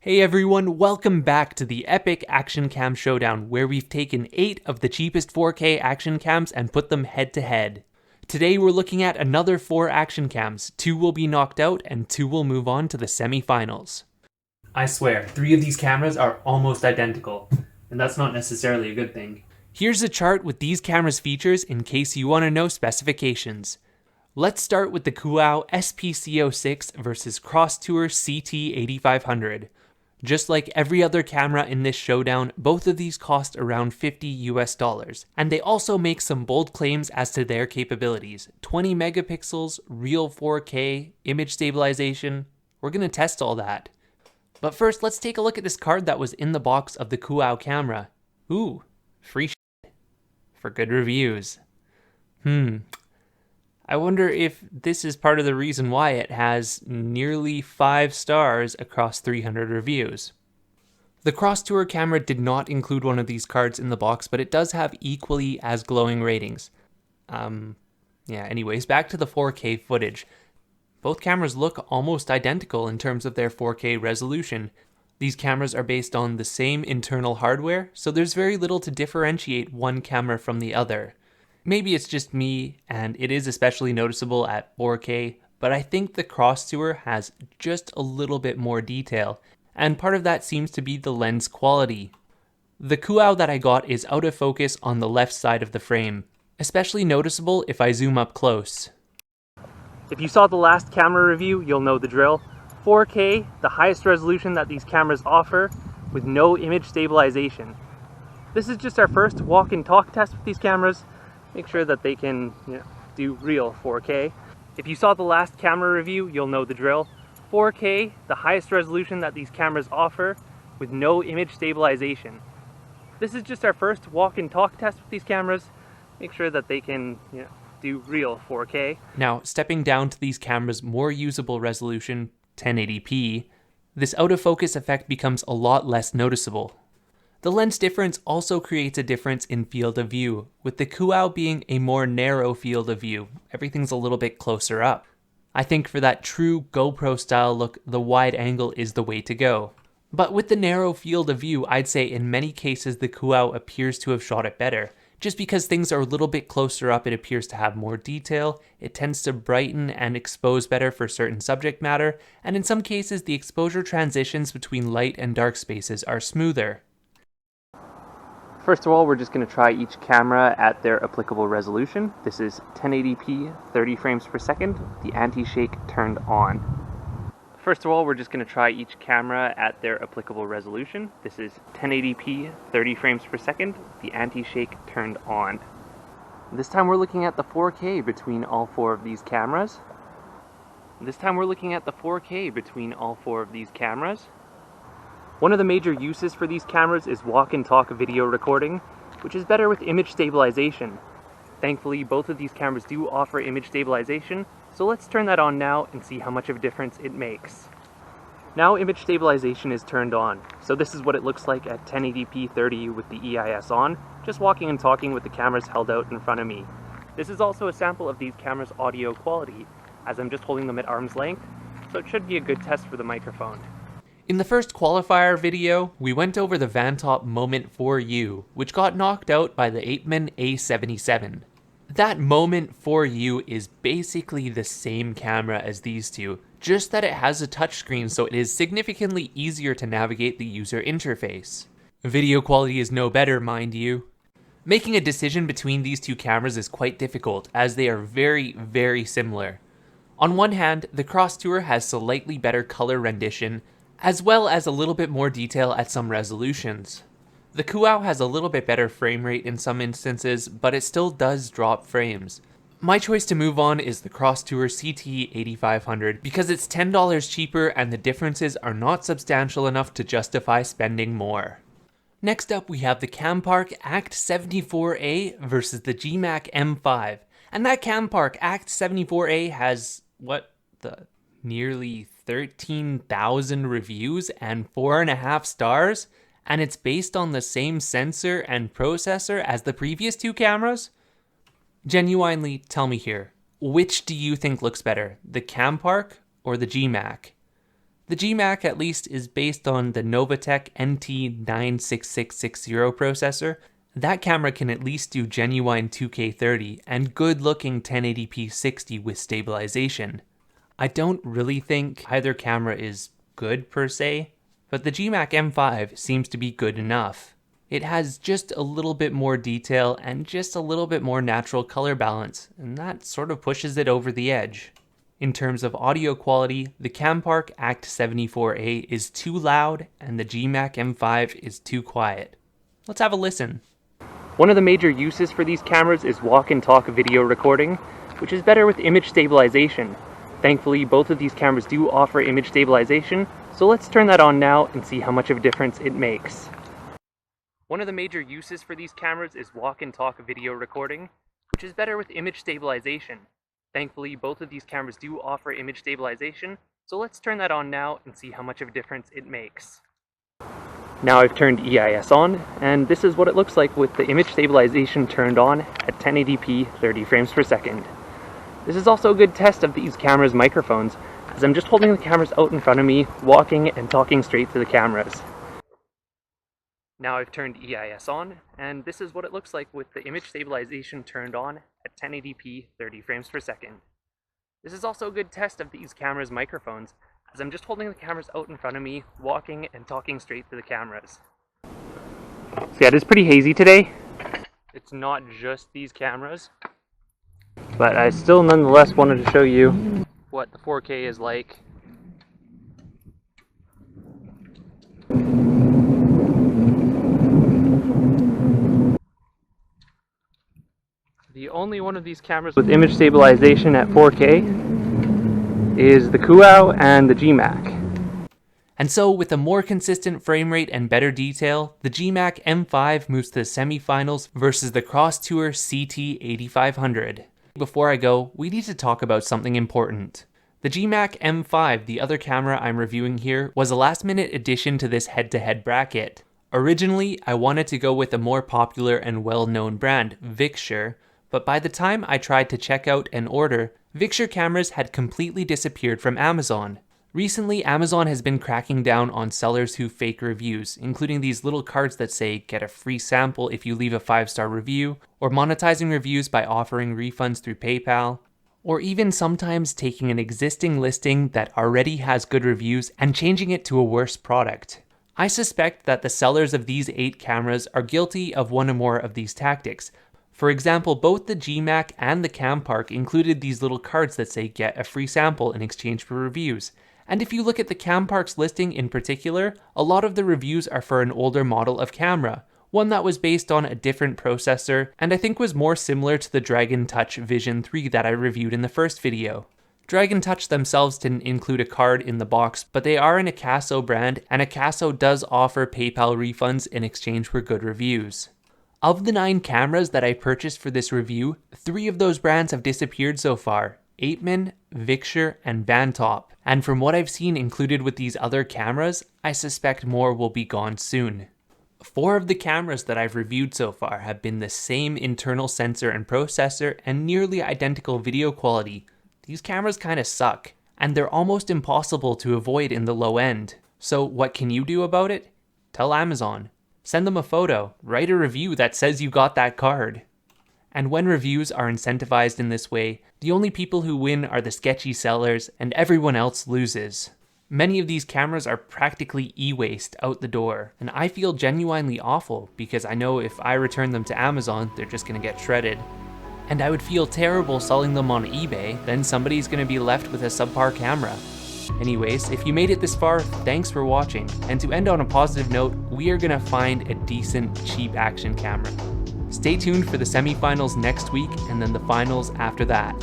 Hey everyone, welcome back to the epic action cam showdown where we've taken 8 of the cheapest 4K action cams and put them head to head. Today we're looking at another 4 action cams, 2 will be knocked out and 2 will move on to the semi-finals. I swear, 3 of these cameras are almost identical, and that's not necessarily a good thing. Here's a chart with these cameras' features in case you want to know specifications. Let's start with the Cooau SPC06 versus Crosstour CT8500. Just like every other camera in this showdown, both of these cost around $50 and they also make some bold claims as to their capabilities. 20 megapixels, real 4K, image stabilization. We're gonna test all that. But first, let's take a look at this card that was in the box of the Cooau camera. Ooh, free shit for good reviews. I wonder if this is part of the reason why it has nearly 5 stars across 300 reviews. The Crosstour camera did not include one of these cards in the box, but it does have equally as glowing ratings. Anyways, back to the 4K footage. Both cameras look almost identical in terms of their 4K resolution. These cameras are based on the same internal hardware, so there's very little to differentiate one camera from the other. Maybe it's just me, and it is especially noticeable at 4K, but I think the Crosstour has just a little bit more detail, and part of that seems to be the lens quality. The Cooau that I got is out of focus on the left side of the frame, especially noticeable if I zoom up close. If you saw the last camera review, you'll know the drill. 4K, the highest resolution that these cameras offer, with no image stabilization. This is just our first walk and talk test with these cameras. Make sure that they can do real 4K. If you saw the last camera review, you'll know the drill. 4K, the highest resolution that these cameras offer, with no image stabilization. This is just our first walk and talk test with these cameras. Make sure that they can do real 4K. Now, stepping down to these cameras' more usable resolution, 1080p, this out of focus effect becomes a lot less noticeable. The lens difference also creates a difference in field of view, with the Cooau being a more narrow field of view. Everything's a little bit closer up. I think for that true GoPro style look, the wide angle is the way to go. But with the narrow field of view, I'd say in many cases the Cooau appears to have shot it better. Just because things are a little bit closer up, it appears to have more detail, it tends to brighten and expose better for certain subject matter, and in some cases the exposure transitions between light and dark spaces are smoother. First of all, we're just going to try each camera at their applicable resolution. This is 1080p, 30 frames per second, the anti-shake turned on. First of all, we're just going to try each camera at their applicable resolution. This is 1080p, 30 frames per second, the anti-shake turned on. This time we're looking at the 4K between all 4 of these cameras. One of the major uses for these cameras is walk and talk video recording, which is better with image stabilization. Thankfully, both of these cameras do offer image stabilization, so let's turn that on now and see how much of a difference it makes. Now image stabilization is turned on, so this is what it looks like at 1080p 30 with the EIS on, just walking and talking with the cameras held out in front of me. This is also a sample of these cameras' audio quality, as I'm just holding them at arm's length, so it should be a good test for the microphone. In the first qualifier video, we went over the Vantop Moment 4U, which got knocked out by the Apeman A77. That Moment 4U is basically the same camera as these two, just that it has a touchscreen so it is significantly easier to navigate the user interface. Video quality is no better, mind you. Making a decision between these two cameras is quite difficult, as they are very, very similar. On one hand, the Crosstour has slightly better color rendition, as well as a little bit more detail at some resolutions. The Cooau has a little bit better frame rate in some instances, but it still does drop frames. My choice to move on is the Crosstour CT8500 because it's $10 cheaper and the differences are not substantial enough to justify spending more. Next up we have the Campark Act74A versus the Jeemak M5. And that Campark Act74A has, nearly 13,000 reviews and 4.5 stars, and it's based on the same sensor and processor as the previous 2 cameras? Genuinely, tell me here, which do you think looks better, the Campark or the Jeemak? The Jeemak at least is based on the Novatech NT96660 processor. That camera can at least do genuine 2K 30 and good looking 1080p 60 with stabilization. I don't really think either camera is good per se, but the Jeemak M5 seems to be good enough. It has just a little bit more detail and just a little bit more natural color balance, and that sort of pushes it over the edge. In terms of audio quality, the Campark Act74A is too loud and the Jeemak M5 is too quiet. Let's have a listen. One of the major uses for these cameras is walk and talk video recording, which is better with image stabilization. Thankfully, both of these cameras do offer image stabilization, so let's turn that on now and see how much of a difference it makes. One of the major uses for these cameras is walk and talk video recording, which is better with image stabilization. Thankfully, both of these cameras do offer image stabilization, so let's turn that on now and see how much of a difference it makes. Now I've turned EIS on, and this is what it looks like with the image stabilization turned on at 1080p 30 frames per second. This is also a good test of these cameras' microphones, as I'm just holding the cameras out in front of me, walking and talking straight to the cameras. Now I've turned EIS on, and this is what it looks like with the image stabilization turned on at 1080p 30 frames per second. This is also a good test of these cameras' microphones, as I'm just holding the cameras out in front of me, walking and talking straight to the cameras. So yeah, it is pretty hazy today. It's not just these cameras, but I still nonetheless wanted to show you what the 4K is like. The only one of these cameras with image stabilization at 4K is the Cooau and the Jeemak. And so, with a more consistent frame rate and better detail, the Jeemak M5 moves to the semifinals versus the Crosstour CT8500. Before I go, we need to talk about something important. The Jeemak M5, the other camera I'm reviewing here, was a last-minute addition to this head-to-head bracket. Originally, I wanted to go with a more popular and well-known brand, Vixure, but by the time I tried to check out and order, Vixure cameras had completely disappeared from Amazon. Recently, Amazon has been cracking down on sellers who fake reviews, including these little cards that say get a free sample if you leave a 5-star review, or monetizing reviews by offering refunds through PayPal, or even sometimes taking an existing listing that already has good reviews and changing it to a worse product. I suspect that the sellers of these 8 cameras are guilty of one or more of these tactics. For example, both the Jeemak and the Campark included these little cards that say get a free sample in exchange for reviews. And if you look at the Campark's listing in particular, a lot of the reviews are for an older model of camera, one that was based on a different processor and I think was more similar to the Dragon Touch Vision 3 that I reviewed in the first video. Dragon Touch themselves didn't include a card in the box, but they are an Acaso brand, and Acaso does offer PayPal refunds in exchange for good reviews. Of the 9 cameras that I purchased for this review, 3 of those brands have disappeared so far: Apeman, Vixure, and Bantop. And from what I've seen included with these other cameras, I suspect more will be gone soon. 4 of the cameras that I've reviewed so far have been the same internal sensor and processor and nearly identical video quality. These cameras kinda suck, and they're almost impossible to avoid in the low end. So what can you do about it? Tell Amazon. Send them a photo, write a review that says you got that card. And when reviews are incentivized in this way, the only people who win are the sketchy sellers and everyone else loses. Many of these cameras are practically e-waste out the door, and I feel genuinely awful because I know if I return them to Amazon, they're just gonna get shredded. And I would feel terrible selling them on eBay, then somebody's gonna be left with a subpar camera. Anyways, if you made it this far, thanks for watching. And to end on a positive note, we are gonna find a decent, cheap action camera. Stay tuned for the semifinals next week and then the finals after that.